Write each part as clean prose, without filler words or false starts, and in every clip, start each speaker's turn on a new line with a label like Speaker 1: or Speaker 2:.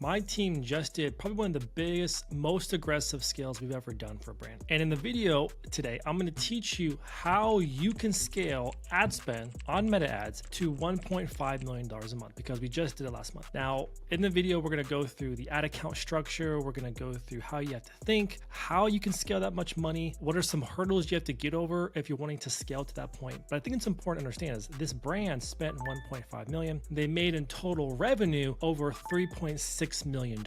Speaker 1: my team just did probably one of the biggest, most aggressive scales we've ever done for a brand. And in the video today, I'm going to teach you how you can scale ad spend on meta ads to $1.5 million a month, because we just did it last month. Now, in the video, we're going to go through the ad account structure. We're going to go through how you have to think, how you can scale that much money, what are some hurdles you have to get over if you're wanting to scale to that point. But I think it's important to understand is this brand spent $1.5 million. They made in total revenue over $3.6 million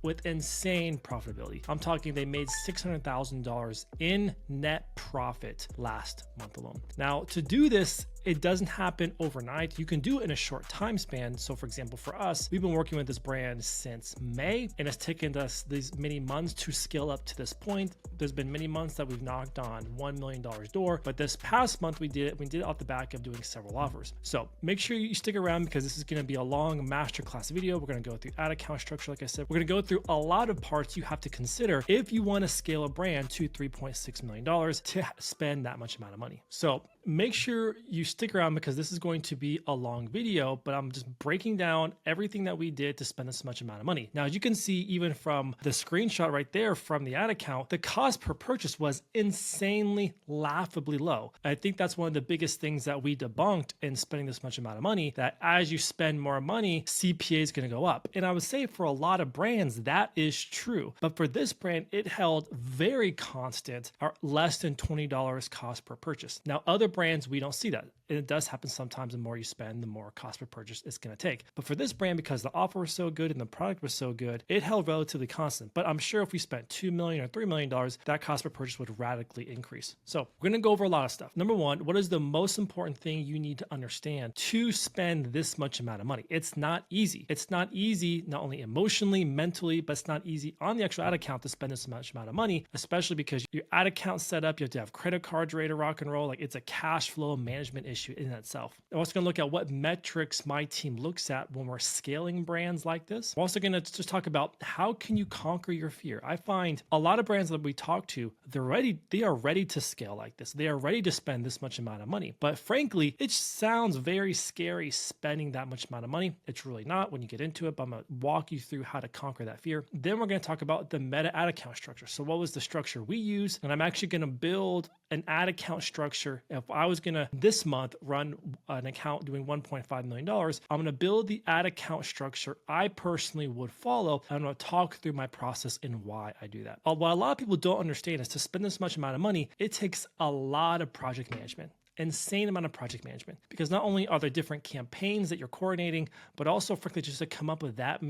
Speaker 1: with insane profitability. I'm talking they made $600,000 in net profit last month alone. Now, to do this, it doesn't happen overnight. You can do it in a short time span. So for example, for us, we've been working with this brand since May, and it's taken us these many months to scale up to this point. There's been many months that we've knocked on $1 million door, but this past month we did it off the back of doing several offers. So make sure you stick around, because this is going to be a long masterclass video. We're going to go through ad account structure. Like I said, we're going to go through a lot of parts you have to consider if you want to scale a brand to $3.6 million to spend that much amount of money. So make sure you stick around, because this is going to be a long video, but I'm just breaking down everything that we did to spend this much amount of money. Now, as you can see, even from the screenshot right there from the ad account, the cost per purchase was insanely, laughably low. I think that's one of the biggest things that we debunked in spending this much amount of money, that as you spend more money, CPA is going to go up. And I would say for a lot of brands, that is true. But for this brand, it held very constant, or less than $20 cost per purchase. Now, other brands, we don't see that. And it does happen sometimes. The more you spend, the more cost per purchase it's going to take. But for this brand, because the offer was so good and the product was so good, it held relatively constant. But I'm sure if we spent $2 million or $3 million, that cost per purchase would radically increase. So we're going to go over a lot of stuff. Number one, what is the most important thing you need to understand to spend this much amount of money? It's not easy. It's not easy, not only emotionally, mentally, but it's not easy on the actual ad account to spend this much amount of money, especially because your ad account set up, you have to have credit cards ready to rock and roll. Like, it's a cash flow management issue in itself. I'm also going to look at what metrics my team looks at when we're scaling brands like this. I'm also going to just talk about how can you conquer your fear. I find a lot of brands that we talk to, they are ready to scale like this. They are ready to spend this much amount of money. But frankly, it sounds very scary spending that much amount of money. It's really not when you get into it, but I'm going to walk you through how to conquer that fear. Then we're going to talk about the meta ad account structure. So what was the structure we use? And I'm actually going to build an ad account structure. If I was going to this month run an account doing $1.5 million, I'm going to build the ad account structure I personally would follow. I'm going to talk through my process and why I do that. What a lot of people don't understand is to spend this much amount of money, it takes a lot of project management. Insane amount of project management, because not only are there different campaigns that you're coordinating, but also frankly just to come up with that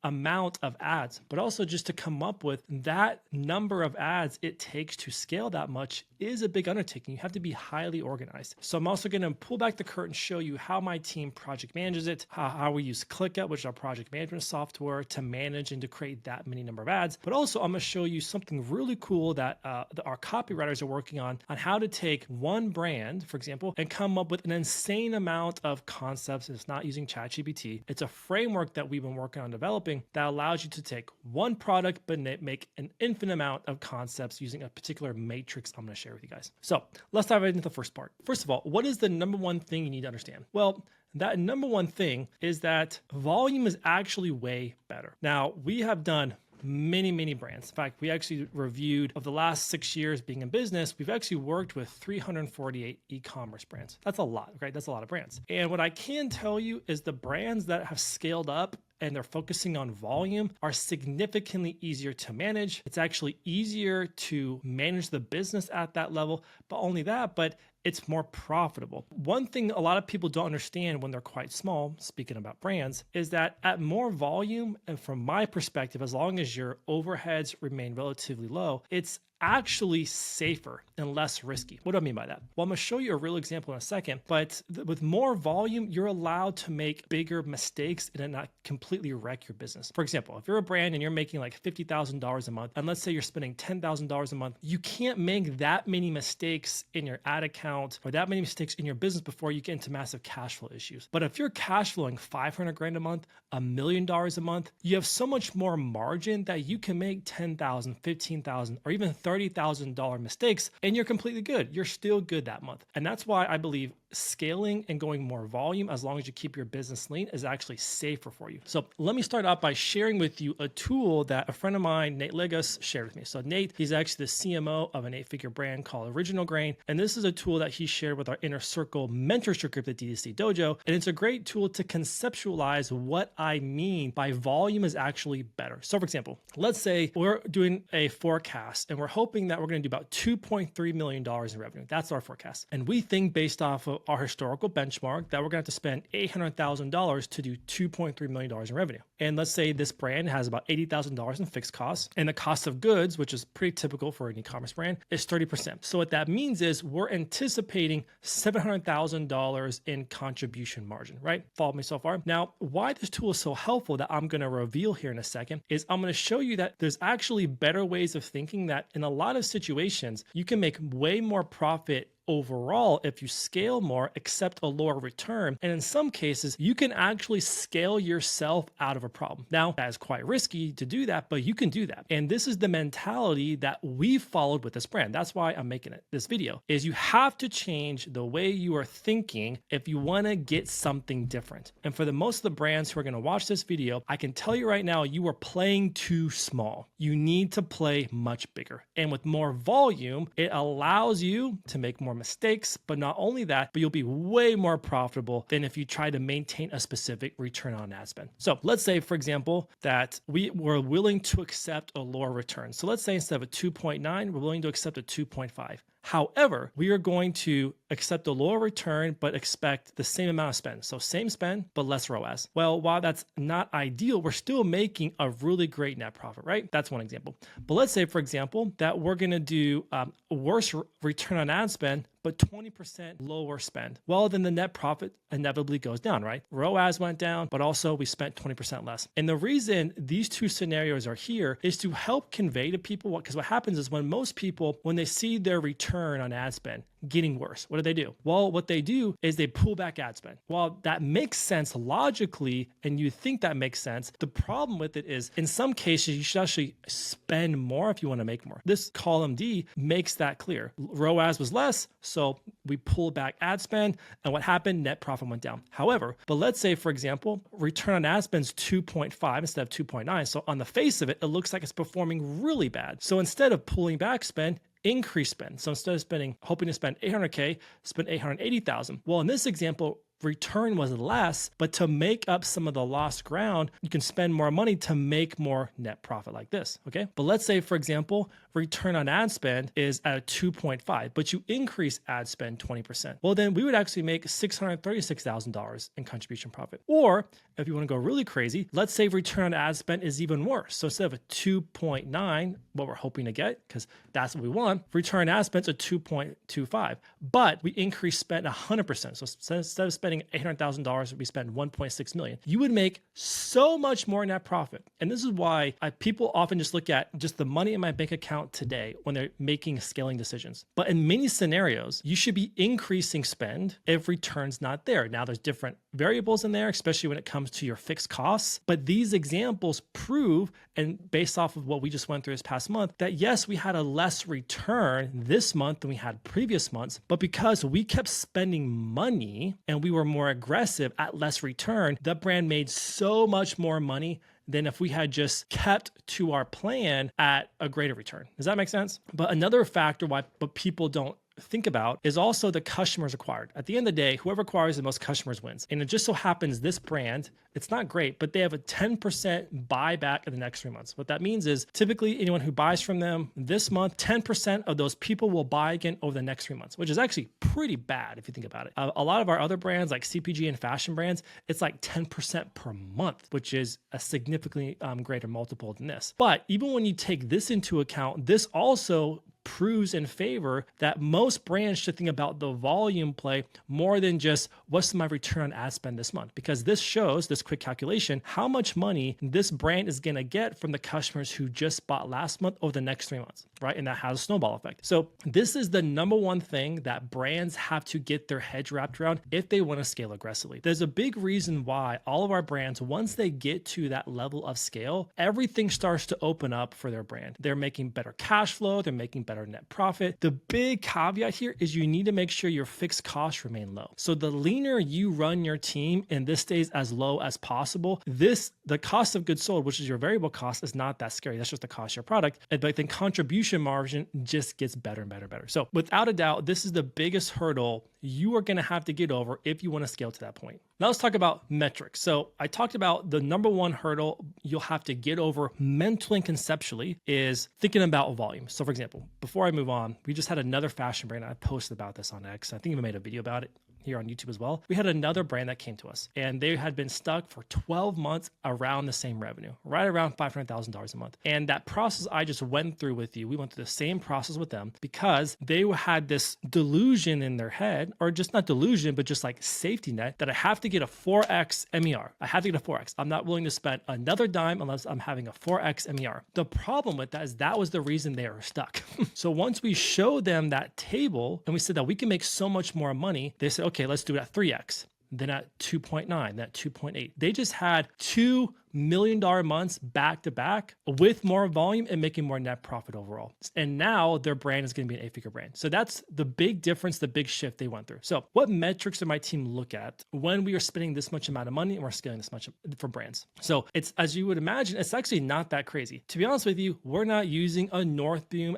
Speaker 1: amount of ads, but also just to come up with that number of ads it takes to scale that much is a big undertaking. You have to be highly organized. So I'm also going to pull back the curtain, show you how my team project manages it, how we use ClickUp, which is our project management software, to manage and to create that many number of ads. But also I'm going to show you something really cool that our copywriters are working on how to take one brand, for example, and come up with an insane amount of concepts. It's not using ChatGPT. It's a framework that we've been working on developing that allows you to take one product but make an infinite amount of concepts using a particular matrix I'm going to share with you guys. So let's dive right into the first part. First of all, what is the number one thing you need to understand? Well, that number one thing is that volume is actually way better. Now, we have done many brands. In fact, we actually reviewed, of the last 6 years being in business, we've actually worked with 348 e-commerce brands. That's a lot, right? That's a lot of brands. And what I can tell you is the brands that have scaled up and they're focusing on volume are significantly easier to manage. It's actually easier to manage the business at that level, but only that, but it's more profitable. One thing a lot of people don't understand when they're quite small, speaking about brands, is that at more volume, and from my perspective, as long as your overheads remain relatively low, it's actually safer and less risky. What do I mean by that? Well, I'm going to show you a real example in a second, but with more volume, you're allowed to make bigger mistakes and not completely wreck your business. For example, if you're a brand and you're making like $50,000 a month, and let's say you're spending $10,000 a month, you can't make that many mistakes in your ad account or that many mistakes in your business before you get into massive cash flow issues. But if you're cash flowing 500 grand a month, $1 million a month, you have so much more margin that you can make 10,000, 15,000, or even $30,000 mistakes, and you're completely good. You're still good that month. And that's why I believe scaling and going more volume, as long as you keep your business lean, is actually safer for you. So let me start out by sharing with you a tool that a friend of mine, Nate Ligas, shared with me. So Nate, he's actually the CMO of an 8-figure brand called Original Grain. And this is a tool that he shared with our Inner Circle mentorship group at DTC Dojo. And it's a great tool to conceptualize what I mean by volume is actually better. So for example, let's say we're doing a forecast and we're hoping that we're going to do about $2.3 million in revenue. That's our forecast. And we think based off of our historical benchmark that we're going to have to spend $800,000 to do $2.3 million in revenue. And let's say this brand has about $80,000 in fixed costs, and the cost of goods, which is pretty typical for an e-commerce brand, is 30%. So what that means is we're anticipating $700,000 in contribution margin, right? Follow me so far? Now, why this tool is so helpful that I'm going to reveal here in a second is I'm going to show you that there's actually better ways of thinking that in a lot of situations, you can make way more profit overall if you scale more, accept a lower return. And in some cases, you can actually scale yourself out of a problem. Now, that is quite risky to do that, but you can do that. And this is the mentality that we followed with this brand. That's why I'm making this video, is you have to change the way you are thinking if you want to get something different. And for the most of the brands who are going to watch this video, I can tell you right now, you are playing too small. You need to play much bigger. And with more volume, it allows you to make more mistakes, but not only that, but you'll be way more profitable than if you try to maintain a specific return on ad spend. So let's say, for example, that we were willing to accept a lower return. So let's say instead of a 2.9, we're willing to accept a 2.5. However, we are going to accept a lower return, but expect the same amount of spend. So same spend, but less ROAS. Well, while that's not ideal, we're still making a really great net profit, right? That's one example. But let's say, for example, that we're going to do worse return on ad spend, but 20% lower spend. Well, then the net profit inevitably goes down, right? ROAS went down, but also we spent 20% less. And the reason these two scenarios are here is to help convey to people because what happens is when most people, when they see their return on ad spend getting worse, what do? Well, what they do is they pull back ad spend. While that makes sense logically, and you think that makes sense, the problem with it is in some cases, you should actually spend more if you want to make more. This column D makes that clear. ROAS was less, so we pulled back ad spend, and what happened? Net profit went down. However, but let's say, for example, return on ad spend is 2.5 instead of 2.9. So on the face of it, it looks like it's performing really bad. So instead of pulling back spend, increase spend. So instead of hoping to spend 800K, spend 880,000. Well, in this example, return was less, but to make up some of the lost ground, you can spend more money to make more net profit like this, okay? But let's say, for example, return on ad spend is at a 2.5, but you increase ad spend 20%. Well, then we would actually make $636,000 in contribution profit. Or if you want to go really crazy, let's say return on ad spend is even worse. So instead of a 2.9, what we're hoping to get, because that's what we want, return on ad spend is a 2.25, but we increase spend 100%. So instead of spending $800,000, we spend $1.6 million. You would make so much more net profit. And this is why people often just look at just the money in my bank account today when they're making scaling decisions. But in many scenarios, you should be increasing spend if return's not there. Now there's different variables in there, especially when it comes to your fixed costs. But these examples prove, and based off of what we just went through this past month, that yes, we had a less return this month than we had previous months, but because we kept spending money and we were more aggressive at less return, the brand made so much more money than if we had just kept to our plan at a greater return. Does that make sense? But another factor why people don't think about is also the customers acquired. At the end of the day, whoever acquires the most customers wins. And it just so happens this brand, it's not great, but they have a 10% buyback in the next 3 months. What that means is typically anyone who buys from them this month, 10% of those people will buy again over the next 3 months, which is actually pretty bad if you think about it. A lot of our other brands like CPG and fashion brands, it's like 10% per month, which is a significantly greater multiple than this. But even when you take this into account, this also proves in favor that most brands should think about the volume play more than just what's my return on ad spend this month, because this shows, this quick calculation, how much money this brand is going to get from the customers who just bought last month over the next 3 months, right? And that has a snowball effect. So this is the number one thing that brands have to get their heads wrapped around if they want to scale aggressively. There's a big reason why all of our brands, once they get to that level of scale, everything starts to open up for their brand. They're making better cash flow, they're making better better net profit. The big caveat here is you need to make sure your fixed costs remain low. So the leaner you run your team and this stays as low as possible, the cost of goods sold, which is your variable cost, is not that scary. That's just the cost of your product. But then contribution margin just gets better and better and better. So without a doubt, this is the biggest hurdle you are going to have to get over if you want to scale to that point. Now let's talk about metrics. So I talked about the number one hurdle you'll have to get over mentally and conceptually is thinking about volume. So for example, before I move on, we just had another fashion brand. I posted about this on X. I think we made a video about it here on YouTube as well. We had another brand that came to us and they had been stuck for 12 months around the same revenue, right around $500,000 a month. And that process I just went through with you, we went through the same process with them because they had this delusion in their head, or just not delusion, but just like safety net that I have to get a 4X MER. I have to get a 4X. I'm not willing to spend another dime unless I'm having a 4X MER. The problem with that is that was the reason they were stuck. So once we showed them that table and we said that we can make so much more money, they said, okay, let's do it at 3X, then at 2.9, then at 2.8. They just had $2 million months back to back with more volume and making more net profit overall. And now their brand is going to be an 8-figure brand. So that's the big difference, the big shift they went through. So what metrics did my team look at when we are spending this much amount of money and we're scaling this much for brands? So it's, as you would imagine, it's actually not that crazy. To be honest with you, we're not using a Northbeam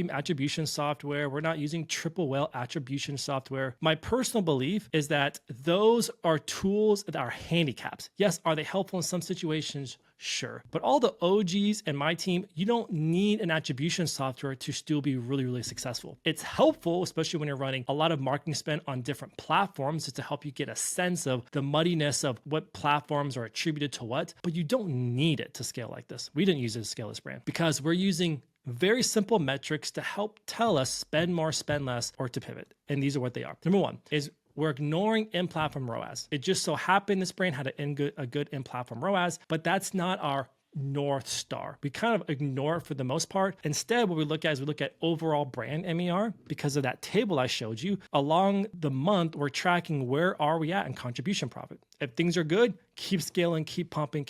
Speaker 1: attribution software. We're not using Triple Whale attribution software. My personal belief is that those are tools that are handicaps. Yes, are they helpful in some situations? Sure. But all the OGs and my team, you don't need an attribution software to still be really, really successful. It's helpful, especially when you're running a lot of marketing spend on different platforms, just to help you get a sense of the muddiness of what platforms are attributed to what, but you don't need it to scale like this. We didn't use it to scale this brand because we're using very simple metrics to help tell us spend more, spend less, or to pivot. And these are what they are. Number one is we're ignoring in-platform ROAS. It just so happened this brand had a good in-platform ROAS, but that's not our North Star. We kind of ignore it for the most part. Instead, what we look at is we look at overall brand MER because of that table I showed you. Along the month, we're tracking where are we at in contribution profit. If things are good, keep scaling, keep pumping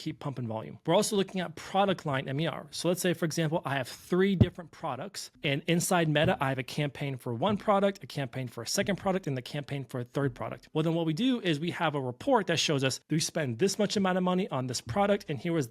Speaker 1: volume. We're also looking at product line MER. So let's say, for example, I have 3 different products, and inside Meta, I have a campaign for one product, a campaign for a second product, and the campaign for a third product. Well, then what we do is we have a report that shows us we spend this much amount of money on this product, and here was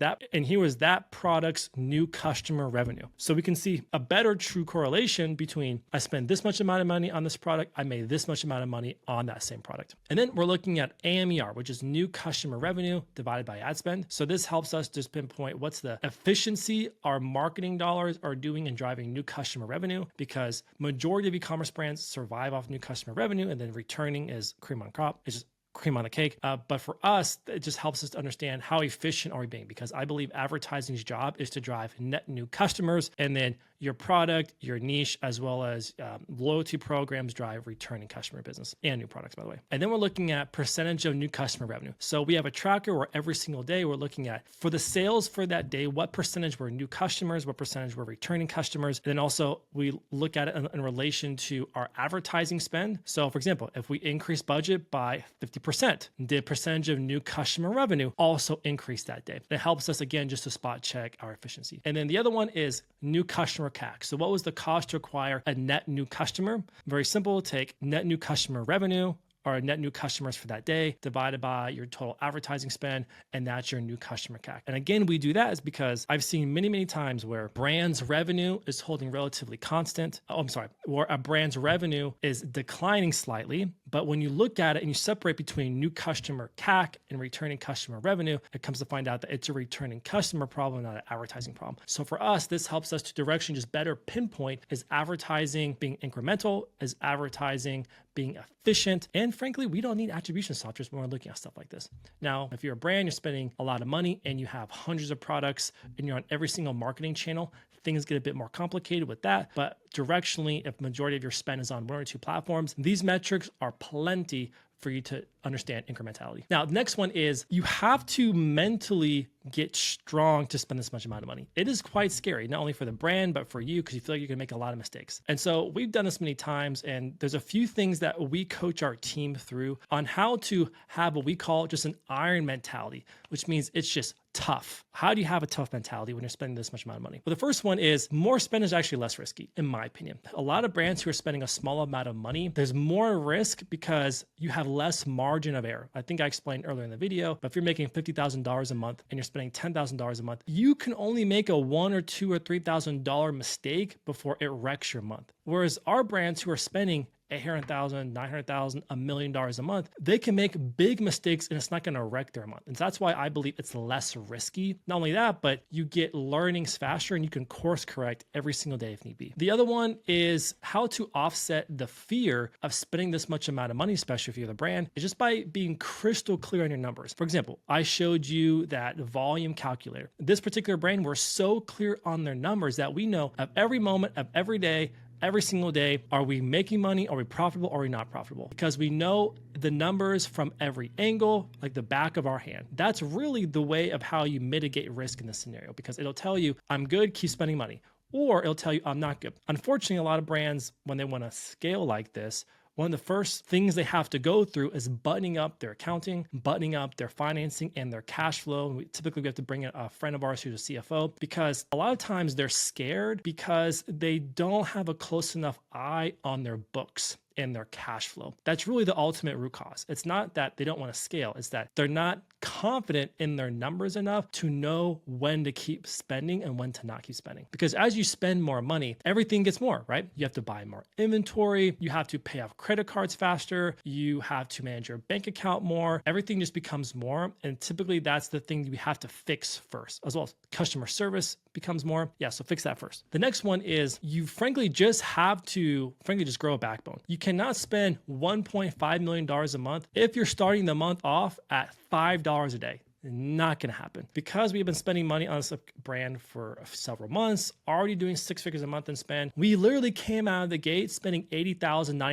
Speaker 1: that product's new customer revenue. So we can see a better true correlation between I spend this much amount of money on this product, I made this much amount of money on that same product. And then we're looking at AMER, which is new customer revenue divided by ad spend. So this helps us just pinpoint what's the efficiency our marketing dollars are doing in driving new customer revenue, because majority of e-commerce brands survive off new customer revenue, and then returning is cream on crop. It's just cream on the cake. But for us, it just helps us to understand how efficient are we being, because I believe advertising's job is to drive net new customers, and then your product, your niche, as well as loyalty programs drive returning customer business and new products, by the way. And then we're looking at percentage of new customer revenue. So we have a tracker where every single day we're looking at, for the sales for that day, what percentage were new customers, what percentage were returning customers. And then also we look at it in relation to our advertising spend. So for example, if we increase budget by 50%, the percentage of new customer revenue also increased that day. It helps us, again, just to spot check our efficiency. And then the other one is new customer CAC. So what was the cost to acquire a net new customer? Very simple. Take net new customer revenue, or net new customers for that day, divided by your total advertising spend, and that's your new customer CAC. And again, we do that is because I've seen many, many times where brands revenue is holding relatively constant. Or a brand's revenue is declining slightly. But when you look at it and you separate between new customer CAC and returning customer revenue, it comes to find out that it's a returning customer problem, not an advertising problem. So for us, this helps us to direction just better pinpoint, is advertising being incremental? Is advertising being efficient? And frankly, we don't need attribution software when we're looking at stuff like this. Now, if you're a brand, you're spending a lot of money and you have hundreds of products and you're on every single marketing channel, things get a bit more complicated with that. But directionally, if majority of your spend is on 1 or 2 platforms, these metrics are plenty for you to understand incrementality. Now, the next one is you have to mentally get strong to spend this much amount of money. It is quite scary, not only for the brand, but for you, because you feel like you're gonna make a lot of mistakes. And so we've done this many times, and there's a few things that we coach our team through on how to have what we call just an iron mentality, which means it's just tough. How do you have a tough mentality when you're spending this much amount of money? Well, the first one is more spend is actually less risky, in my opinion. A lot of brands who are spending a small amount of money, there's more risk because you have less margin of error. I think I explained earlier in the video, but if you're making $50,000 a month and you're spending $10,000 a month, you can only make a $1,000 or $2,000 or $3,000 mistake before it wrecks your month. Whereas our brands who are spending $800,000, $900,000, $1 million a month, they can make big mistakes and it's not going to wreck their month. And so that's why I believe it's less risky. Not only that, but you get learnings faster and you can course correct every single day if need be. The other one is how to offset the fear of spending this much amount of money, especially if you're the brand, is just by being crystal clear on your numbers. For example, I showed you that volume calculator. This particular brand, we're so clear on their numbers that we know of every moment of every day, every single day, are we making money? Are we profitable? Are we not profitable? Because we know the numbers from every angle, like the back of our hand. That's really the way of how you mitigate risk in this scenario, because it'll tell you, I'm good, keep spending money. Or it'll tell you, I'm not good. Unfortunately, a lot of brands, when they want to scale like this, one of the first things they have to go through is buttoning up their accounting, buttoning up their financing and their cash flow. And typically we have to bring in a friend of ours who's a CFO, because a lot of times they're scared because they don't have a close enough eye on their books and their cash flow. That's really the ultimate root cause. It's not that they don't want to scale. It's that they're not confident in their numbers enough to know when to keep spending and when to not keep spending. Because as you spend more money, everything gets more, right? You have to buy more inventory. You have to pay off credit cards faster. You have to manage your bank account more. Everything just becomes more. And typically that's the thing that we have to fix first, as well as customer service becomes more. Yeah, so fix that first. The next one is you frankly just have to just grow a backbone. You cannot spend $1.5 million a month if you're starting the month off at $5 a day. Not going to happen, because we've been spending money on this brand for several months, already doing 6 figures a month in spend. We literally came out of the gate spending $80,000,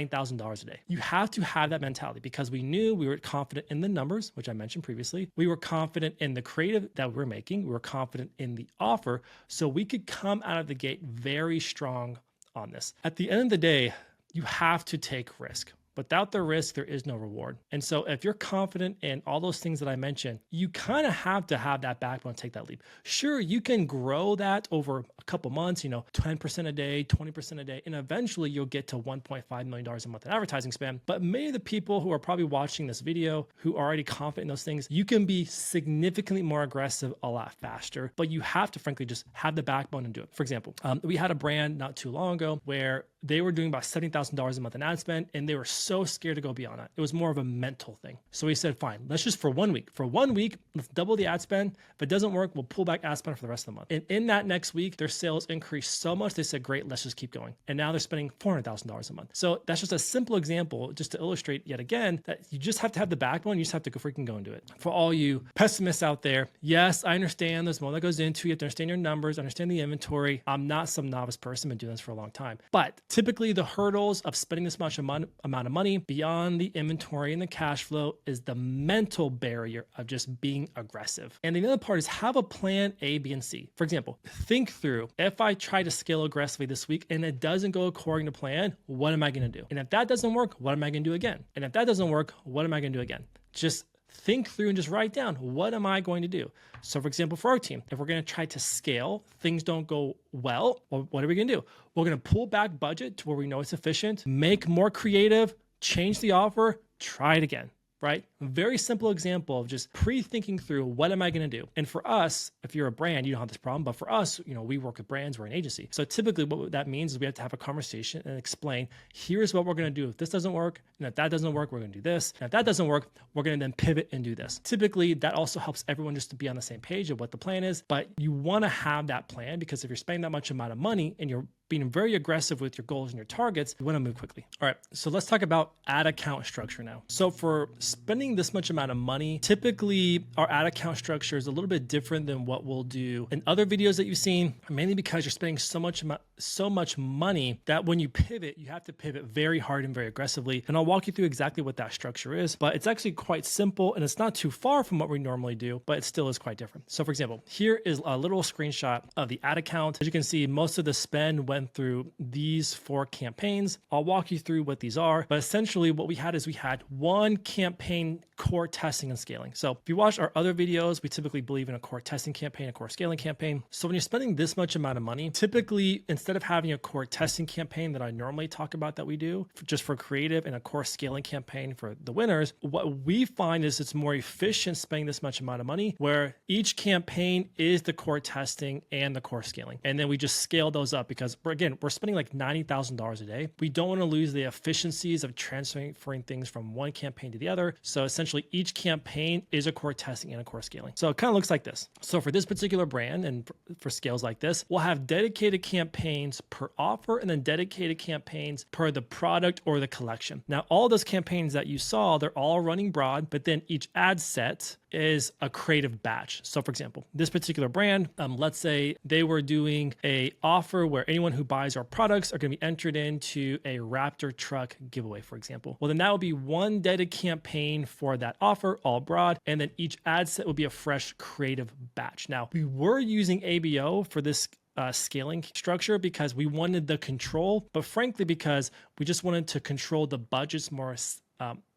Speaker 1: $90,000 a day. You have to have that mentality, because we knew we were confident in the numbers, which I mentioned previously. We were confident in the creative that we're making. We were confident in the offer. So we could come out of the gate very strong on this. At the end of the day, you have to take risk. Without the risk, there is no reward. And so if you're confident in all those things that I mentioned, you kind of have to have that backbone to take that leap. Sure, you can grow that over a couple months, 10% a day, 20% a day, and eventually you'll get to $1.5 million a month in advertising spend. But many of the people who are probably watching this video who are already confident in those things, you can be significantly more aggressive a lot faster, but you have to frankly just have the backbone and do it. For example, we had a brand not too long ago where they were doing about $70,000 a month in ad spend, and they were so scared to go beyond that. It was more of a mental thing. So we said, fine, let's just for 1 week. For 1 week, let's double the ad spend. If it doesn't work, we'll pull back ad spend for the rest of the month. And in that next week, their sales increased so much, they said, great, let's just keep going. And now they're spending $400,000 a month. So that's just a simple example, just to illustrate yet again, that you just have to have the backbone. You just have to freaking go and do it. For all you pessimists out there, yes, I understand there's more that goes into it. You have to understand your numbers, understand the inventory. I'm not some novice person, been doing this for a long time. But typically the hurdles of spending this much amount of money beyond the inventory and the cash flow is the mental barrier of just being aggressive. And the other part is have a plan A, B, and C. For example, think through, if I try to scale aggressively this week and it doesn't go according to plan, what am I going to do? And if that doesn't work, what am I going to do again? And if that doesn't work, what am I going to do again? Just think through and just write down, what am I going to do? So for example, for our team, if we're going to try to scale, things don't go well, well, what are we going to do? We're going to pull back budget to where we know it's efficient, make more creative, change the offer, try it again, right? A very simple example of just pre-thinking through, what am I going to do? And for us, if you're a brand, you don't have this problem, but for us, we work with brands, we're an agency. So typically what that means is we have to have a conversation and explain, here's what we're going to do. If this doesn't work, and if that doesn't work, we're going to do this. And if that doesn't work, we're going to then pivot and do this. Typically, that also helps everyone just to be on the same page of what the plan is, but you want to have that plan, because if you're spending that much amount of money and you're being very aggressive with your goals and your targets, you want to move quickly. All right, so let's talk about ad account structure now. So for spending spending this much amount of money, typically our ad account structure is a little bit different than what we'll do in other videos that you've seen, mainly because you're spending so much money that when you pivot, you have to pivot very hard and very aggressively. And I'll walk you through exactly what that structure is, but it's actually quite simple and it's not too far from what we normally do, but it still is quite different. So for example, here is a little screenshot of the ad account. As you can see, most of the spend went through these 4 campaigns. I'll walk you through what these are, but essentially what we had is we had one campaign core testing and scaling. So if you watch our other videos, we typically believe in a core testing campaign, a core scaling campaign. So when you're spending this much amount of money, typically instead of having a core testing campaign that I normally talk about that we do just for creative and a core scaling campaign for the winners, what we find is it's more efficient spending this much amount of money where each campaign is the core testing and the core scaling. And then we just scale those up because we're spending like $90,000 a day. We don't want to lose the efficiencies of transferring things from one campaign to the other. So essentially each campaign is a core testing and a core scaling. So it kind of looks like this. So for this particular brand and for scales like this, we'll have dedicated campaigns per offer and then dedicated campaigns per the product or the collection. Now, all those campaigns that you saw, they're all running broad, but then each ad set is a creative batch. So for example, this particular brand, let's say they were doing a offer where anyone who buys our products are going to be entered into a Raptor truck giveaway, for example. Well, then that would be one dedicated campaign for that offer, all broad, and then each ad set would be a fresh creative batch. Now, we were using ABO for this scaling structure because we wanted the control, but frankly, because we just wanted to control the budgets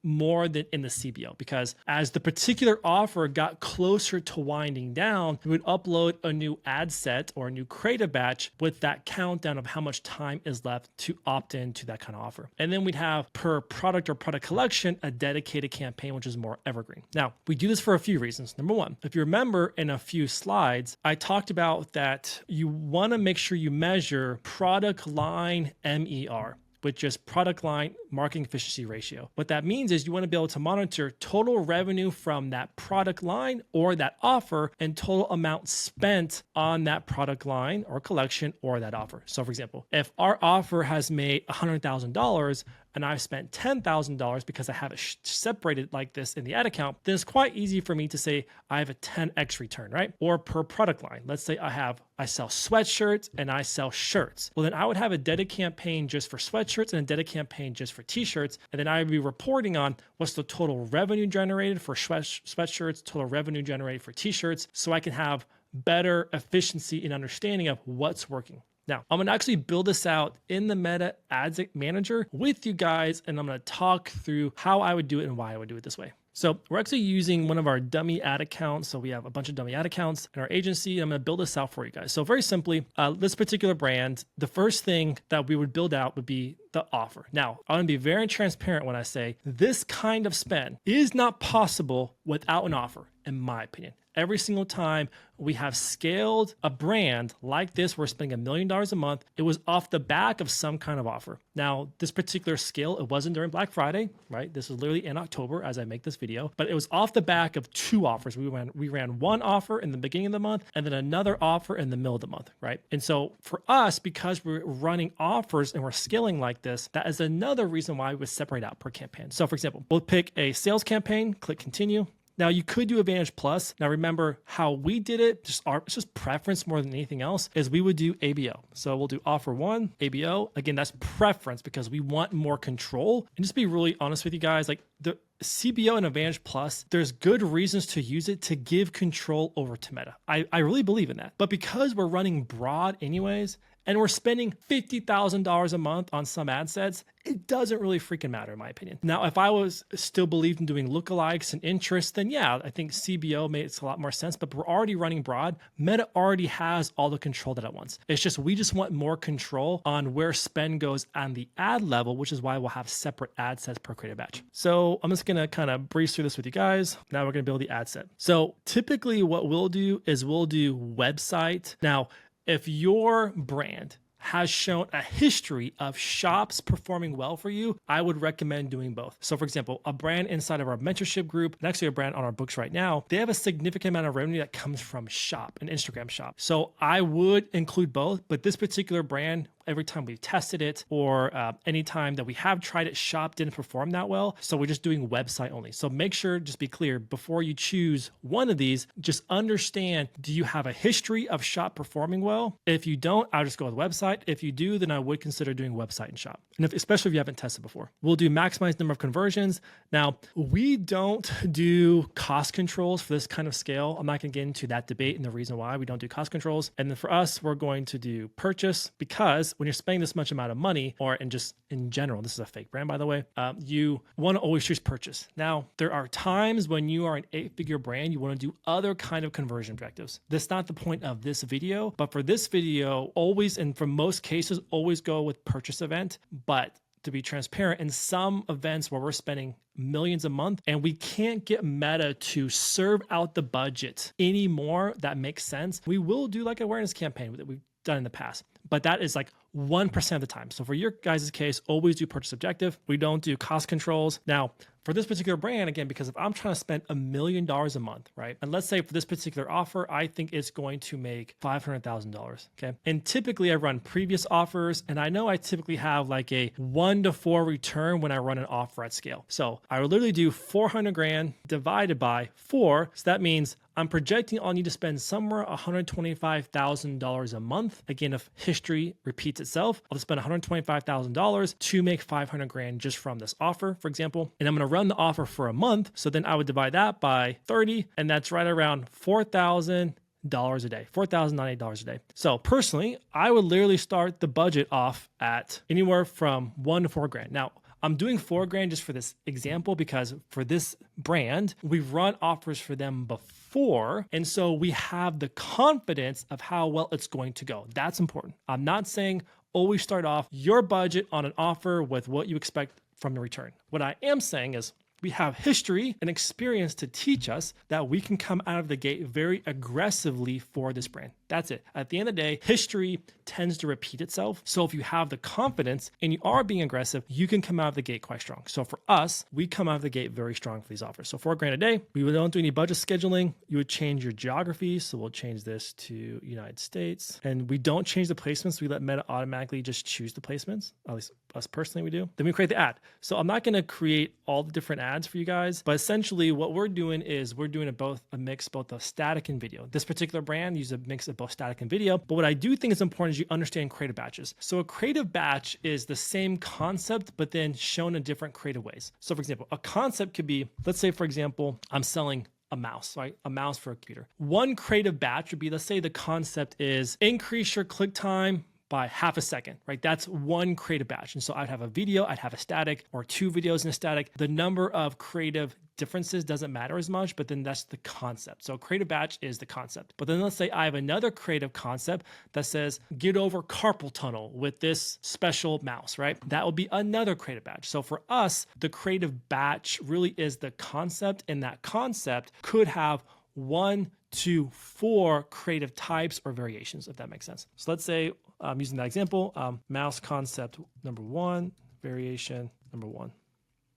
Speaker 1: more than in the CBO, because as the particular offer got closer to winding down, we would upload a new ad set or a new creative batch with that countdown of how much time is left to opt into that kind of offer. And then we'd have per product or product collection, a dedicated campaign, which is more evergreen. Now, we do this for a few reasons. Number one, if you remember in a few slides, I talked about that you want to make sure you measure product line MER, which is product line marketing efficiency ratio. What that means is you want to be able to monitor total revenue from that product line or that offer and total amount spent on that product line or collection or that offer. So for example, if our offer has made $100,000 and I've spent $10,000 because I have it separated like this in the ad account, then it's quite easy for me to say I have a 10x return, right? Or per product line. Let's say I sell sweatshirts and I sell shirts. Well, then I would have a dedicated campaign just for sweatshirts and a dedicated campaign just for t-shirts. And then I would be reporting on what's the total revenue generated for sweatshirts, total revenue generated for t-shirts, so I can have better efficiency and understanding of what's working. Now, I'm going to actually build this out in the Meta Ads Manager with you guys, and I'm going to talk through how I would do it and why I would do it this way. So we're actually using one of our dummy ad accounts. So we have a bunch of dummy ad accounts in our agency. And I'm going to build this out for you guys. So very simply, this particular brand, the first thing that we would build out would be the offer. Now, I want to be very transparent when I say this kind of spend is not possible without an offer, in my opinion. Every single time we have scaled a brand like this, we're spending $1 million a month, it was off the back of some kind of offer. Now, this particular scale, it wasn't during Black Friday, right? This was literally in October as I make this video, but it was off the back of 2 offers. We ran one offer in the beginning of the month and then another offer in the middle of the month, right? And so for us, because we're running offers and we're scaling like this, that is another reason why we would separate out per campaign. So for example, we'll pick a sales campaign, click continue. Now you could do Advantage Plus. Now remember how we did it, it's just preference more than anything else, is we would do ABO. So we'll do offer 1, ABO. Again, that's preference because we want more control. And just be really honest with you guys, like the CBO and Advantage Plus, there's good reasons to use it to give control over to Meta. I really believe in that. But because we're running broad anyways, and we're spending $50,000 a month on some ad sets, it doesn't really freaking matter in my opinion. Now, if I was still believed in doing lookalikes and interests, then yeah, I think CBO makes a lot more sense, but we're already running broad. Meta already has all the control that it wants. It's just, we just want more control on where spend goes on the ad level, which is why we'll have separate ad sets per creative batch. So I'm just gonna kind of breeze through this with you guys. Now we're gonna build the ad set. So typically what we'll do is we'll do website. Now, if your brand has shown a history of shops performing well for you, I would recommend doing both. So for example, a brand inside of our mentorship group, and actually a brand on our books right now, they have a significant amount of revenue that comes from shop, an Instagram shop. So I would include both, but this particular brand, every time we've tested it, or any time that we have tried it, shop didn't perform that well. So we're just doing website only. So make sure, just be clear, before you choose one of these, just understand, do you have a history of shop performing well? If you don't, I'll just go with website. If you do, then I would consider doing website and shop. And especially if you haven't tested before. We'll do maximize number of conversions. Now, we don't do cost controls for this kind of scale. I'm not going to get into that debate and the reason why we don't do cost controls. And then for us, we're going to do purchase, because when you're spending this much amount of money, or in just in general, this is a fake brand, by the way, you want to always choose purchase. Now, there are times when you are an 8-figure brand, you want to do other kind of conversion objectives. That's not the point of this video, but for this video, always, and for most cases, always go with purchase event. But to be transparent, in some events where we're spending millions a month and we can't get Meta to serve out the budget anymore, that makes sense, we will do like an awareness campaign that we've done in the past. But that is like 1% of the time. So for your guys' case, always do purchase objective. We don't do cost controls. Now, for this particular brand, again, because if I'm trying to spend $1 million a month, right? And let's say for this particular offer, I think it's going to make $500,000, okay? And typically I run previous offers, and I know I typically have like a 1 to 4 return when I run an offer at scale. So I would literally do 400 grand divided by 4. So that means I'm projecting I'll need to spend somewhere $125,000 a month. Again, if history repeats itself, I'll just spend $125,000 to make 500 grand just from this offer, for example. And I'm going to run the offer for a month. So then I would divide that by 30, and that's right around $4,000 a day, $4,098 a day. So personally, I would literally start the budget off at anywhere from 1 to 4 grand. Now, I'm doing 4 grand just for this example, because for this brand, we've run offers for them before. And so we have the confidence of how well it's going to go. That's important. I'm not saying always start off your budget on an offer with what you expect from the return. What I am saying is, we have history and experience to teach us that we can come out of the gate very aggressively for this brand. That's it. At the end of the day, history tends to repeat itself. So if you have the confidence and you are being aggressive, you can come out of the gate quite strong. So for us, we come out of the gate very strong for these offers. So 4 grand a day, we don't do any budget scheduling. You would change your geography. So we'll change this to United States. And we don't change the placements. We let Meta automatically just choose the placements. At least us personally, we do. Then we create the ad. So I'm not going to create all the different ads for you guys, but essentially what we're doing is we're doing a mix both of static and video. This particular brand uses a mix of both static and video. But what I do think is important is you understand creative batches. So a creative batch is the same concept, but then shown in different creative ways. So for example, a concept could be, let's say, for example, I'm selling a mouse, right? A mouse for a computer. One creative batch would be, let's say the concept is increase your click time by half a second, right? That's one creative batch. And so I'd have a video, I'd have a static, or 2 videos in a static. The number of creative differences doesn't matter as much, but then that's the concept. So creative batch is the concept. But then let's say I have another creative concept that says get over carpal tunnel with this special mouse, right? That will be another creative batch. So for us, the creative batch really is the concept, and that concept could have 1 to 4 creative types or variations, if that makes sense. So let's say using that example, mouse concept number 1, variation number 1.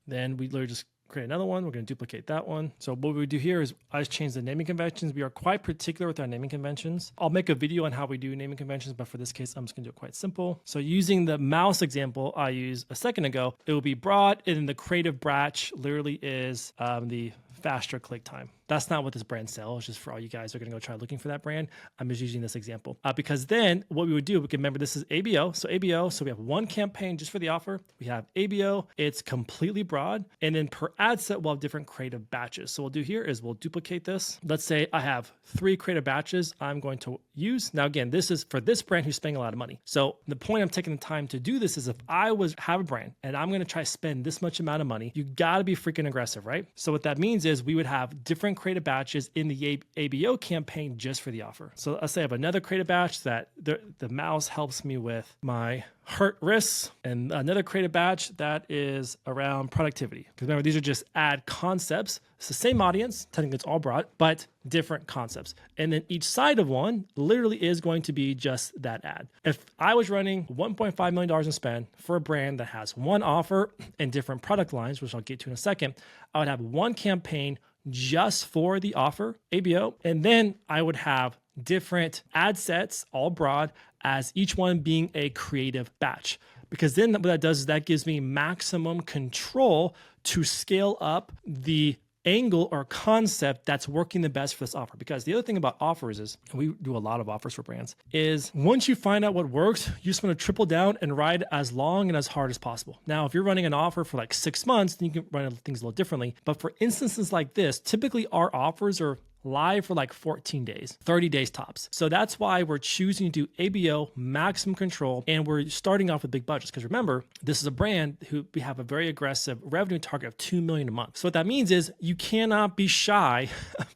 Speaker 1: Then we literally just create another one. We're going to duplicate that one. So what we do here is I just change the naming conventions. We are quite particular with our naming conventions. I'll make a video on how we do naming conventions, but for this case, I'm just going to do it quite simple. So using the mouse example I used a second ago, it will be broad, and then the creative batch literally is the faster click time. That's not what this brand sells. It's just for all you guys who are going to go try looking for that brand. I'm just using this example because then what we would do, we can remember this is ABO. So ABO, so we have one campaign just for the offer. We have ABO. It's completely broad. And then per ad set, we'll have different creative batches. So what we'll do here is we'll duplicate this. Let's say I have 3 creative batches I'm going to use. Now, again, this is for this brand who's spending a lot of money. So the point I'm taking the time to do this is if I have a brand and I'm going to try to spend this much amount of money, you got to be freaking aggressive, right? So what that means is we would have different creative batches in the ABO campaign just for the offer. So let's say I have another creative batch that the mouse helps me with my hurt wrists, and another creative batch that is around productivity. Because remember, these are just ad concepts. It's the same audience, technically it's all broad, but different concepts. And then each side of one literally is going to be just that ad. If I was running $1.5 million in spend for a brand that has one offer and different product lines, which I'll get to in a second, I would have one campaign just for the offer, ABO, and then I would have different ad sets, all broad, as each one being a creative batch. Because then what that does is that gives me maximum control to scale up the angle or concept that's working the best for this offer. Because the other thing about offers is, and we do a lot of offers for brands, is once you find out what works, you just want to triple down and ride as long and as hard as possible. Now, if you're running an offer for like 6 months, then you can run things a little differently. But for instances like this, typically our offers are live for like 14 days, 30 days tops. So that's why we're choosing to do ABO, maximum control, and we're starting off with big budgets. Because remember, this is a brand who we have a very aggressive revenue target of $2 million a month. So what that means is you cannot be shy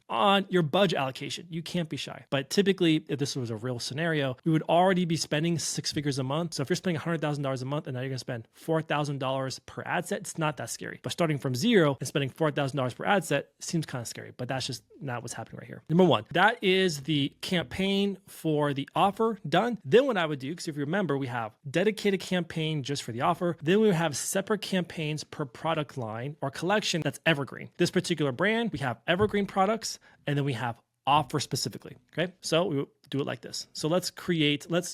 Speaker 1: on your budget allocation. You can't be shy. But typically, if this was a real scenario, we would already be spending 6 figures a month. So if you're spending $100,000 a month and now you're going to spend $4,000 per ad set, it's not that scary. But starting from zero and spending $4,000 per ad set seems kind of scary, but that's just not what's happening right here. Number one, that is the campaign for the offer done. Then what I would do, because if you remember, we have dedicated campaign just for the offer. Then we would have separate campaigns per product line or collection that's evergreen. This particular brand, we have evergreen products, and then we have offer specifically. Okay. So we do it like this. So let's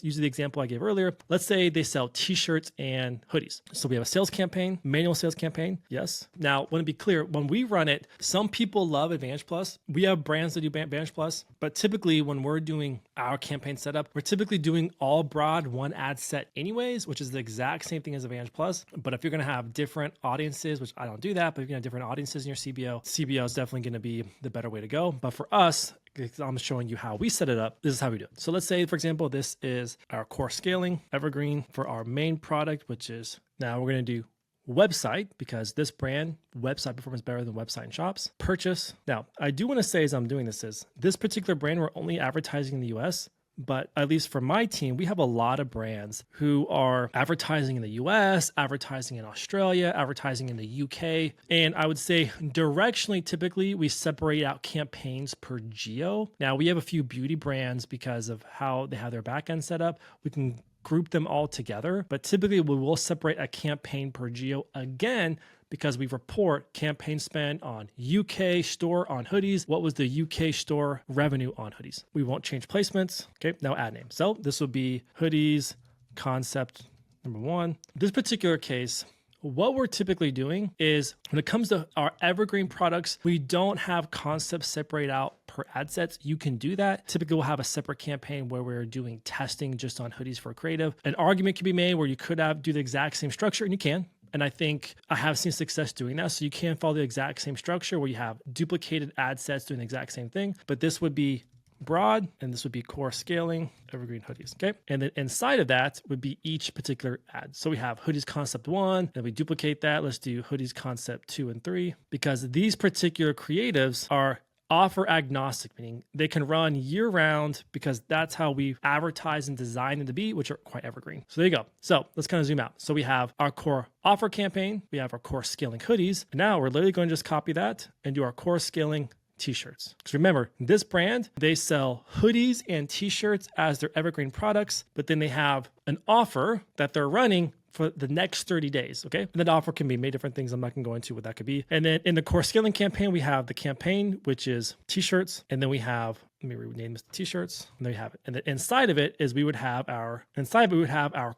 Speaker 1: use the example I gave earlier. Let's say they sell t-shirts and hoodies. So we have a sales campaign, manual sales campaign. Yes. Now, want to be clear, when we run it, some people love Advantage Plus. We have brands that do Advantage Plus, but typically when we're doing our campaign setup, we're typically doing all broad one ad set anyways, which is the exact same thing as Advantage Plus. But if you're going to have different audiences, which I don't do that, but if you're going to have different audiences in your CBO is definitely going to be the better way to go. But for us, I'm showing you how we set it up. This is how we do it. So let's say, for example, this is our core scaling evergreen for our main product, which is now we're going to do website, because this brand website performs better than website and shops. Purchase. Now, I do want to say as I'm doing this particular brand, we're only advertising in the US. But at least for my team, we have a lot of brands who are advertising in the US, advertising in Australia, advertising in the UK. And I would say directionally, typically we separate out campaigns per geo. Now we have a few beauty brands because of how they have their backend set up. We can group them all together, but typically we will separate a campaign per geo again, because we report campaign spend on UK store on hoodies. What was the UK store revenue on hoodies? We won't change placements. Okay, now ad name. So this will be hoodies concept number one. This particular case, what we're typically doing is when it comes to our evergreen products, we don't have concepts separate out per ad sets. You can do that. Typically, we'll have a separate campaign where we're doing testing just on hoodies for creative. An argument can be made where you could do the exact same structure, and you can. And I think I have seen success doing that. So you can follow the exact same structure where you have duplicated ad sets doing the exact same thing, but this would be broad and this would be core scaling, evergreen hoodies. Okay. And then inside of that would be each particular ad. So we have hoodies concept 1, then we duplicate that. Let's do hoodies concept 2 and 3, because these particular creatives are offer agnostic, meaning they can run year round, because that's how we advertise and design them to be, which are quite evergreen. So there you go. So let's kind of zoom out. So we have our core offer campaign, we have our core scaling hoodies. And now we're literally going to just copy that and do our core scaling t-shirts. Because remember, this brand, they sell hoodies and t-shirts as their evergreen products, but then they have an offer that they're running for the next 30 days, okay? And that offer can be made different things. I'm not gonna go into what that could be. And then in the core scaling campaign, we have the campaign, which is t-shirts. And then we have, let me rename this t-shirts. And there you have it. And then inside of it is we would have our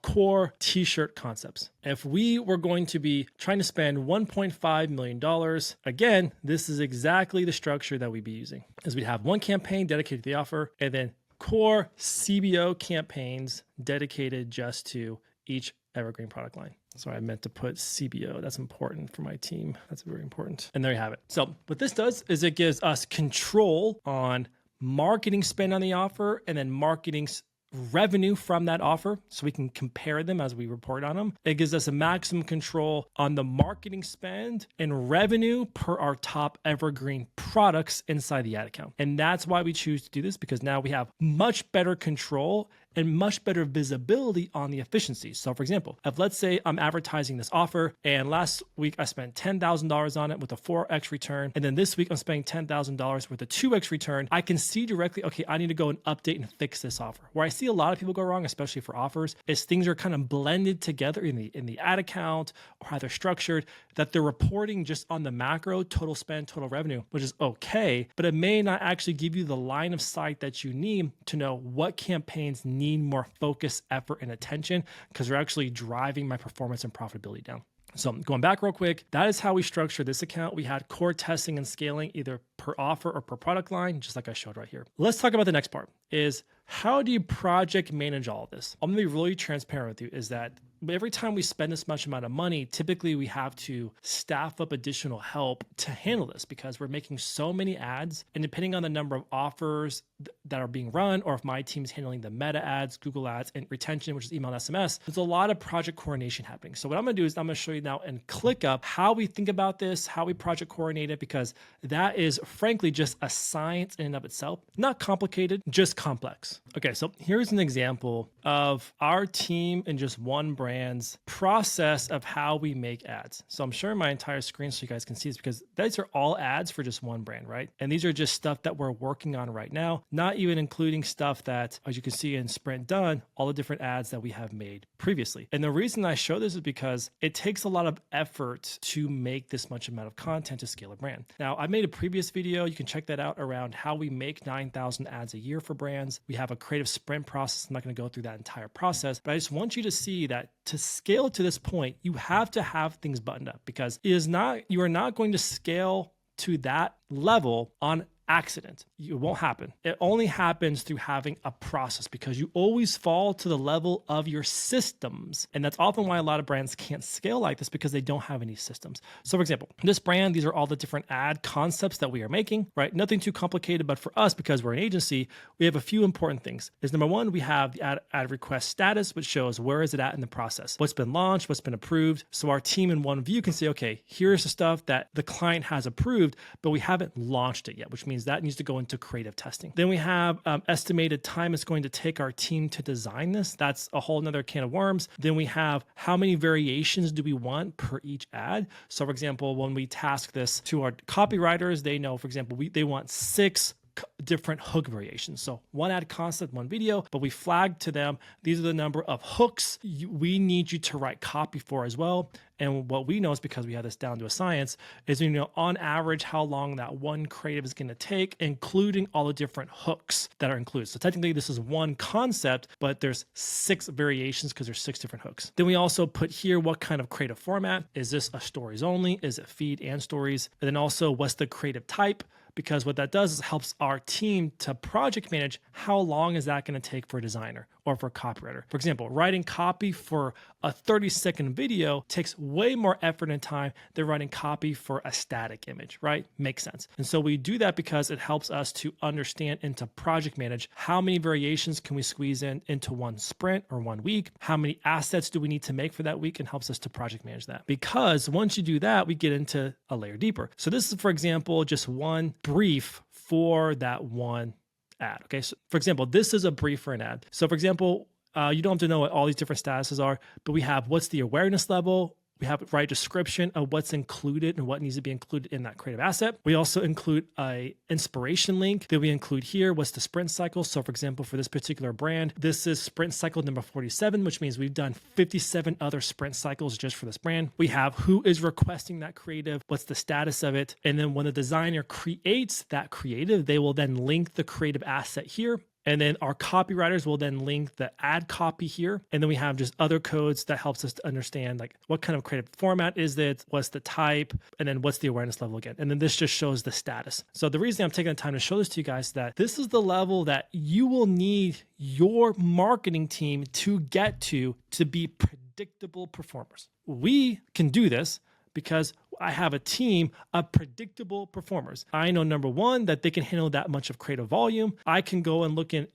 Speaker 1: core t-shirt concepts. If we were going to be trying to spend $1.5 million, again, this is exactly the structure that we'd be using. Is we'd have one campaign dedicated to the offer, and then core CBO campaigns dedicated just to each evergreen product line. Sorry, I meant to put CBO. That's important for my team. That's very important. And there you have it. So what this does is it gives us control on marketing spend on the offer, and then marketing revenue from that offer, so we can compare them as we report on them. It gives us a maximum control on the marketing spend and revenue per our top evergreen products inside the ad account. And that's why we choose to do this, because now we have much better control and much better visibility on the efficiencies. So for example, if let's say I'm advertising this offer and last week I spent $10,000 on it with a 4x return, and then this week I'm spending $10,000 with a 2x return, I can see directly, okay, I need to go and update and fix this offer. Where I see see a lot of people go wrong, especially for offers, is things are kind of blended together in the ad account or how they're structured, that they're reporting just on the macro total spend, total revenue, which is okay, but it may not actually give you the line of sight that you need to know what campaigns need more focus, effort, and attention, because they're actually driving my performance and profitability down. So going back real quick, that is how we structured this account. We had core testing and scaling either per offer or per product line, just like I showed right here. Let's talk about the next part, is how do you project manage all of this? I'm gonna be really transparent with you, is that every time we spend this much amount of money, typically we have to staff up additional help to handle this because we're making so many ads. And depending on the number of offers that are being run, or if my team's handling the meta ads, Google ads, and retention, which is email and SMS, there's a lot of project coordination happening. So what I'm gonna do is I'm gonna show you now and ClickUp how we think about this, how we project coordinate it, because that is frankly just a science in and of itself. Not complicated, just complex. Okay, so here's an example of our team in just one brand's process of how we make ads. So I'm sharing my entire screen so you guys can see this, because these are all ads for just one brand, right? And these are just stuff that we're working on right now, not even including stuff that, as you can see in Sprint Done, all the different ads that we have made previously. And the reason I show this is because it takes a lot of effort to make this much amount of content to scale a brand. Now, I made a previous video, you can check that out, around how we make 9,000 ads a year for brands. We have a creative sprint process. I'm not going to go through that entire process, but I just want you to see that to scale to this point, you have to have things buttoned up, because you are not going to scale to that level on accident. It won't happen. It only happens through having a process, because you always fall to the level of your systems. And that's often why a lot of brands can't scale like this, because they don't have any systems. So for example, this brand, these are all the different ad concepts that we are making, right? Nothing too complicated, but for us, because we're an agency, we have a few important things. Is number one, we have the ad request status, which shows where is it at in the process, what's been launched, what's been approved. So our team in one view can say, okay, here's the stuff that the client has approved, but we haven't launched it yet, which means that needs to go into creative testing. Then we have estimated time it's going to take our team to design this. That's a whole nother can of worms. Then we have how many variations do we want per each ad. So for example, when we task this to our copywriters, they know, for example, they want 6 different hook variations. So one ad concept, one video, but we flagged to them, these are the number of hooks we need you to write copy for as well. And what we know is, because we have this down to a science, is on average how long that one creative is going to take, including all the different hooks that are included. So technically this is one concept, but there's 6 variations because there's 6 different hooks. Then we also put here what kind of creative format. Is this a stories only? Is it feed and stories? And then also what's the creative type? Because what that does is helps our team to project manage how long is that going to take for a designer or for a copywriter. For example, writing copy for a 30-second video takes way more effort and time than writing copy for a static image, right? Makes sense. And so we do that because it helps us to understand and to project manage how many variations can we squeeze into one sprint or 1 week, how many assets do we need to make for that week, and helps us to project manage that. Because once you do that, we get into a layer deeper. So this is, for example, just one brief for that one ad. Okay. So for example, this is a brief for an ad. So for example, you don't have to know what all these different statuses are, but we have what's the awareness level. We have a right description of what's included and what needs to be included in that creative asset. We also include a inspiration link that we include here. What's the sprint cycle? So for example, for this particular brand, this is sprint cycle number 47, which means we've done 57 other sprint cycles just for this brand. We have who is requesting that creative, what's the status of it. And then when the designer creates that creative, they will then link the creative asset here. And then our copywriters will then link the ad copy here. And then we have just other codes that helps us to understand like what kind of creative format is it, what's the type, and then what's the awareness level again. And then this just shows the status. So the reason I'm taking the time to show this to you guys is that this is the level that you will need your marketing team to get to be predictable performers. We can do this because I have a team of predictable performers. I know, number one, that they can handle that much of creative volume. I can go and look in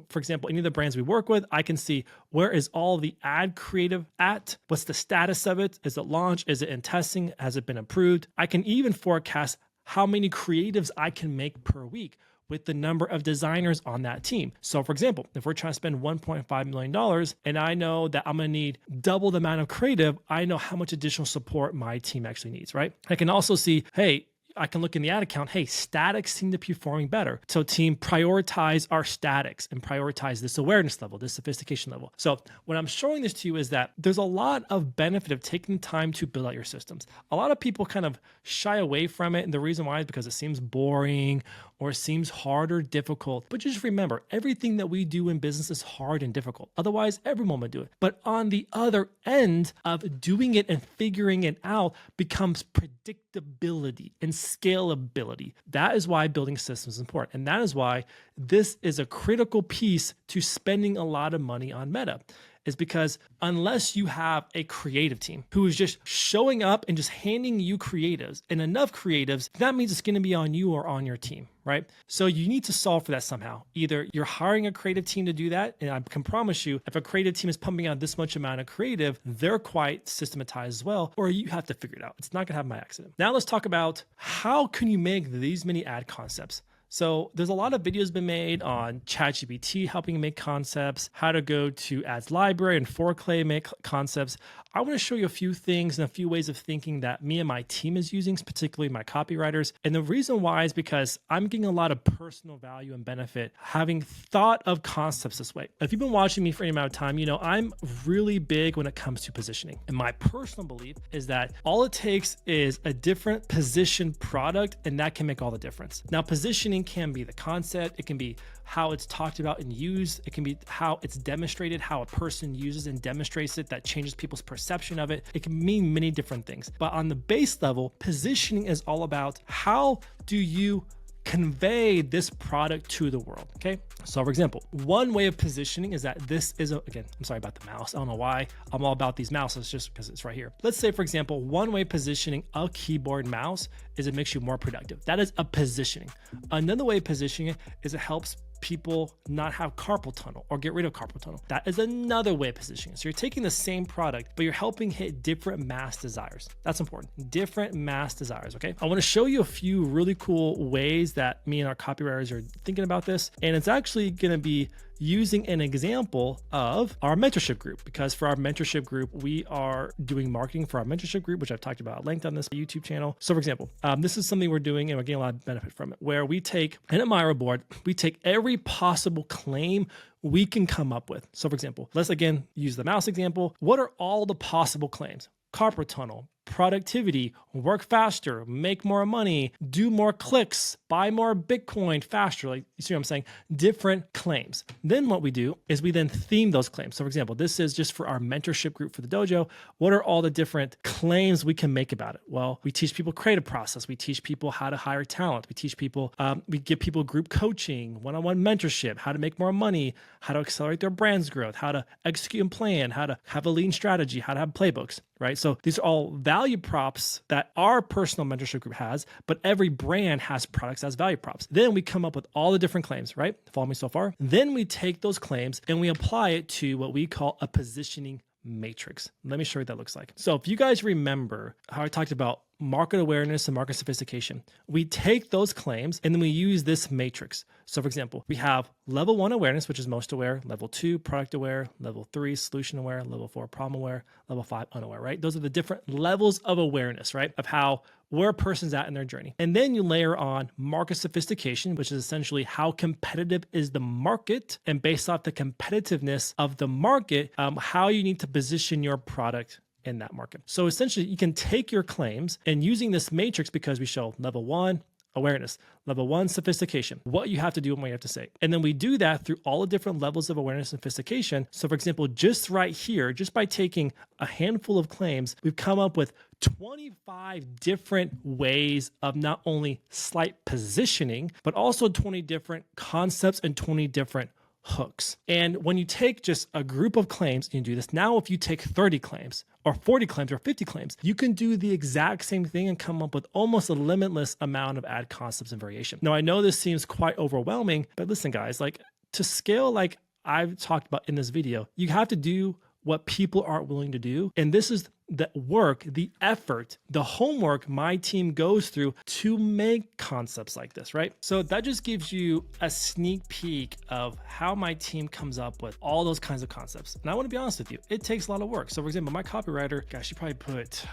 Speaker 1: for example, any of the brands we work with. I can see where is all the ad creative at? What's the status of it? Is it launched? Is it in testing? Has it been approved? I can even forecast how many creatives I can make per week with the number of designers on that team. So for example, if we're trying to spend $1.5 million and I know that I'm gonna need double the amount of creative, I know how much additional support my team actually needs, right? I can also see, hey, I can look in the ad account, hey, statics seem to be performing better. So team, prioritize our statics and prioritize this awareness level, this sophistication level. So when I'm showing this to you is that there's a lot of benefit of taking time to build out your systems. A lot of people kind of shy away from it. And the reason why is because it seems boring or it seems hard or difficult. But just remember, everything that we do in business is hard and difficult. Otherwise, everyone would do it. But on the other end of doing it and figuring it out becomes predictability and scalability. That is why building systems is important. And that is why this is a critical piece to spending a lot of money on Meta. Is because unless you have a creative team who is just showing up and just handing you creatives and enough creatives, that means it's going to be on you or on your team, right? So you need to solve for that somehow. Either you're hiring a creative team to do that, and I can promise you, if a creative team is pumping out this much amount of creative, they're quite systematized as well, or you have to figure it out. It's not going to happen by accident. Now let's talk about how can you make these many ad concepts. So there's a lot of videos been made on ChatGPT helping make concepts, how to go to Ads Library and Foreclay make concepts. I want to show you a few things and a few ways of thinking that me and my team is using, particularly my copywriters. And the reason why is because I'm getting a lot of personal value and benefit having thought of concepts this way. If you've been watching me for any amount of time, you know I'm really big when it comes to positioning. And my personal belief is that all it takes is a different positioned product, and that can make all the difference. Now, positioning can be the concept, it can be how it's talked about and used, it can be how it's demonstrated, how a person uses and demonstrates it that changes people's perception of it. It can mean many different things. But on the base level, positioning is all about how do you convey this product to the world, okay? So for example, one way of positioning is that this is, again, I'm sorry about the mouse. I don't know why I'm all about these mouses, just because it's right here. Let's say, for example, one way of positioning a keyboard mouse is it makes you more productive. That is a positioning. Another way of positioning it is it helps people not have carpal tunnel or get rid of carpal tunnel. That is another way of positioning. So you're taking the same product, but you're helping hit different mass desires. That's important. Different mass desires, okay? I want to show you a few really cool ways that me and our copywriters are thinking about this. And it's actually going to be using an example of our mentorship group, because for our mentorship group, we are doing marketing for our mentorship group, which I've talked about at length on this YouTube channel. So for example, this is something we're doing and we're getting a lot of benefit from it, where we take an admirer board, we take every possible claim we can come up with. So for example, let's again use the mouse example. What are all the possible claims? Carpal tunnel, productivity, work faster, make more money, do more clicks, buy more Bitcoin faster. Like, you see what I'm saying? Different claims. Then what we do is we then theme those claims. So for example, this is just for our mentorship group for the dojo. What are all the different claims we can make about it? Well, we teach people creative process. We teach people how to hire talent. We teach people, we give people group coaching, one-on-one mentorship, how to make more money, how to accelerate their brand's growth, how to execute and plan, how to have a lean strategy, how to have playbooks, right? So these are all value props that our personal mentorship group has, but every brand has products as value props. Then we come up with all the different claims, right? Follow me so far? Then we take those claims and we apply it to what we call a positioning matrix. Let me show you what that looks like. So if you guys remember how I talked about market awareness and market sophistication, we take those claims and then we use this matrix. So for example, we have level 1 awareness, which is most aware, level 2 product aware, level 3 solution aware, level 4 problem aware, level 5 unaware, right? Those are the different levels of awareness, right? Of how where a person's at in their journey. And then you layer on market sophistication, which is essentially how competitive is the market, and based off the competitiveness of the market, how you need to position your product in that market. So essentially you can take your claims and using this matrix, because we show level 1 awareness, level 1 sophistication, what you have to do and what you have to say. And then we do that through all the different levels of awareness and sophistication. So for example, just right here, just by taking a handful of claims, we've come up with 25 different ways of not only slight positioning, but also 20 different concepts and 20 different hooks. And when you take just a group of claims and you do this, now if you take 30 claims or 40 claims or 50 claims, you can do the exact same thing and come up with almost a limitless amount of ad concepts and variation. Now, I know this seems quite overwhelming, but listen guys, like to scale like I've talked about in this video, you have to do what people aren't willing to do. And this is the work, the effort, the homework my team goes through to make concepts like this, right? So that just gives you a sneak peek of how my team comes up with all those kinds of concepts. And I want to be honest with you, it takes a lot of work. So for example, my copywriter, gosh, she probably put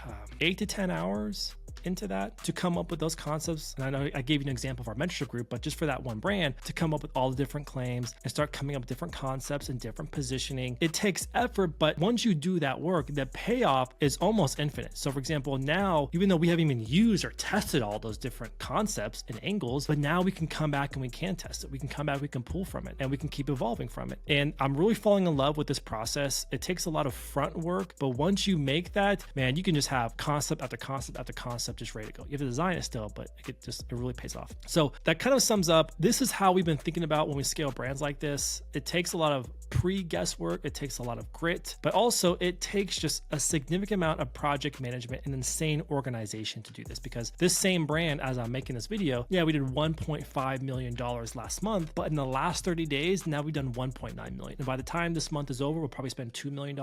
Speaker 1: 8 to 10 hours into that to come up with those concepts. And I know I gave you an example of our mentorship group, but just for that one brand to come up with all the different claims and start coming up with different concepts and different positioning, it takes effort, but once you do that work, the payoff is almost infinite. So for example, now, even though we haven't even used or tested all those different concepts and angles, but now we can come back and we can test it. We can come back, we can pull from it, and we can keep evolving from it. And I'm really falling in love with this process. It takes a lot of front work, but once you make that, man, you can just have concept after concept after concept just ready to go. You have to design it still, but it really pays off. So that kind of sums up, this is how we've been thinking about when we scale brands like this. It takes a lot of pre-guesswork, it takes a lot of grit, but also it takes just a significant amount of project management and insane organization to do this, because this same brand, as I'm making this video, yeah, we did $1.5 million last month, but in the last 30 days, now we've done 1.9 million. And by the time this month is over, we'll probably spend $2 million.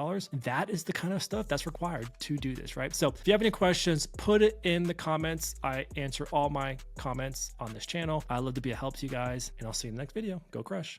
Speaker 1: That is the kind of stuff that's required to do this, right? So if you have any questions, put it in the comments. I answer all my comments on this channel. I love to be a help to you guys, and I'll see you in the next video. Go crush.